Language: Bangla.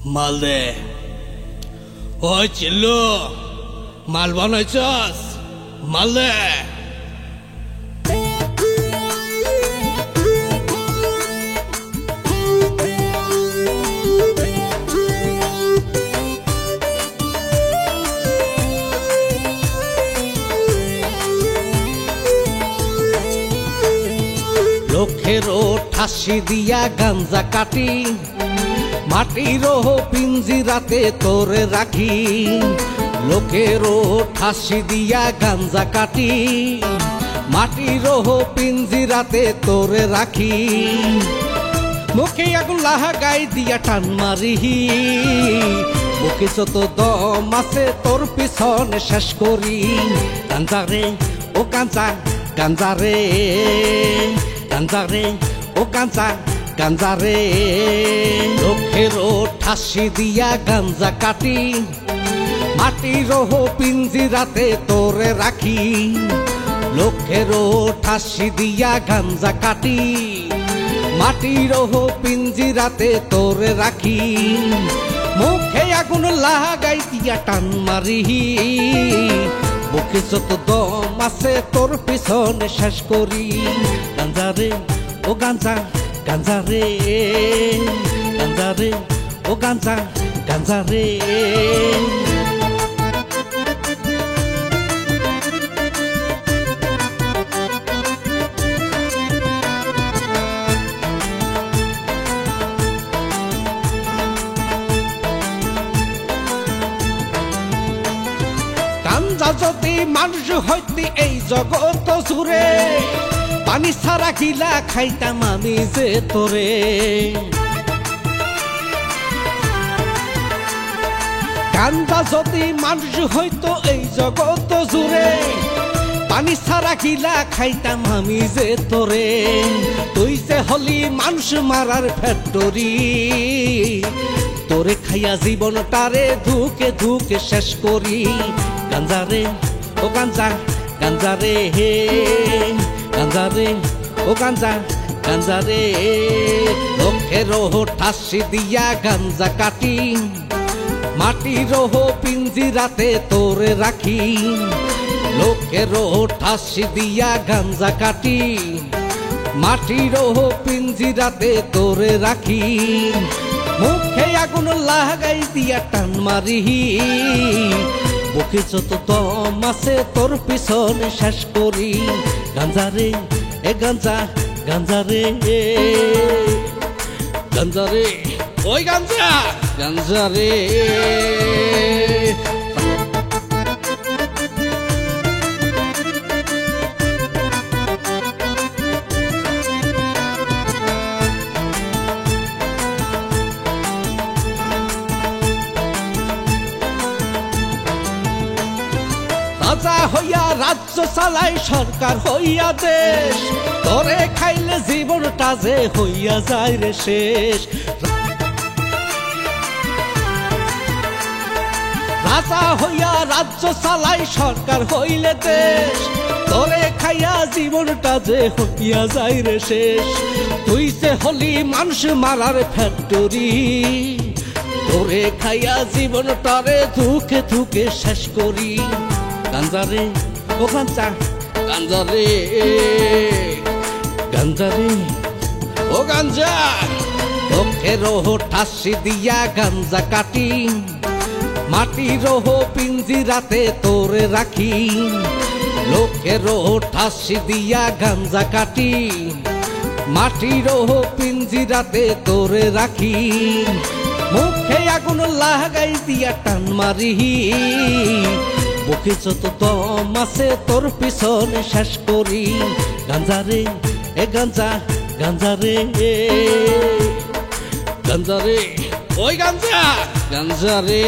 মাল দে। ওই চিল্লু, মাল বানাইছস? মাল দে। লোকেরও ঠাসি দিয়া গাঞ্জা কাটি, মাটিরও পিঞ্জিরাতে তোরে রাখি। লোকেরও ঠাসি দিয়া গাঞ্জা কাটি, মাটিরও পিঞ্জিরাতে তোরে রাখি। মুখে আগুন লাগাই দিয়া টান মারি, বুকে যত দম আছে তোর পিছনে শেষ করি। গাঞ্জা রে ও গাঞ্জা, গাঞ্জা রে, গাঞ্জা রে ও গাঞ্জা, গাঞ্জা রে। লোকেরও ঠাসি দিয়া গাঞ্জা কাটি, মাটিরও পিঞ্জিরাতে তোরে রাখি। লোকেরও ঠাসি দিয়া গাঞ্জা কাটি, মাটিরও পিঞ্জিরাতে তোরে রাখি। মুখে আগুন লাগাই দিয়া টান মারি, বুকে যত দম আছে তোর পিছনে শেষ করি। গাঞ্জা রে ও গাঞ্জা, গাঞ্জা রে, গাঞ্জা রে ও গাঞ্জা, গাঞ্জা রে। গাঞ্জা যদি মানুষ হইতি এই জগৎ জুড়ে, পানি ছাড়া গিলা খাইতাম আমি যে তোরে। গাঞ্জা যদি মানুষ হইতো এই জগৎ জুড়ে, পানি ছাড়া গিলা খাইতাম আমি যে তোরে। তুই যে হলি মানুষ মারার ফ্যাক্টরি, তোরে খাইয়া জীবনটারে ধুকে ধুকে শেষ করি। গাঞ্জা রে ও গাঞ্জা, গাঞ্জা রে হে, গাঞ্জা রে ও গাঞ্জা, গাঞ্জা রে। লোকেরও ঠাসি দিয়া গাঞ্জা কাটি, মাটিরও পিঞ্জিরাতে তোরে রাখি। লোকেরও ঠাসি দিয়া গাঞ্জা কাটি, মাটিরও পিঞ্জিরাতে তোরে রাখি। মুখে আগুন লাগাই দিয়া টান মারি, বুকে যত দম আছে তোর পিছনে শেষ করি। গাঞ্জা রে এ গাঞ্জা, গাঞ্জা রে, গাঞ্জা রে ওই গাঞ্জা, গাঞ্জা রে। রাজা হইয়া রাজ্য চালাই, সরকার হইয়া দেশ, তোরে খাইলে জীবনটা যে হইয়া যায় রে শেষ। রাজা হইয়া রাজ্য চালাই, সরকার হইলে দেশ, তোরে খাইয়া জীবনটা যে হইয়া যায় রে শেষ। তুই যে হলি মানুষ মারার ফ্যাক্টরি, তোরে খাইয়া জীবনটারে ধুকে ধুকে শেষ করি। গাঞ্জা রে ও গাঞ্জা, গাঞ্জা রে, গাঞ্জা রে ও গাঞ্জা। লোকেরও ঠাসি দিয়া গাঞ্জা কাটি, মাটিরও পিঞ্জিরাতে তোরে রাখি। লোকেরও ঠাসি দিয়া গাঞ্জা কাটি, মাটিরও পিঞ্জিরাতে তোরে রাখি। মুখে আগুন লাগাই দিয়া টান মারি, বুকে যত দম আছে তোর পিছনে শেষ করি। গাঞ্জা রে এ গাঞ্জা, গাঞ্জা রে, গাঞ্জা রে ওই গাঞ্জা, গাঞ্জা রে।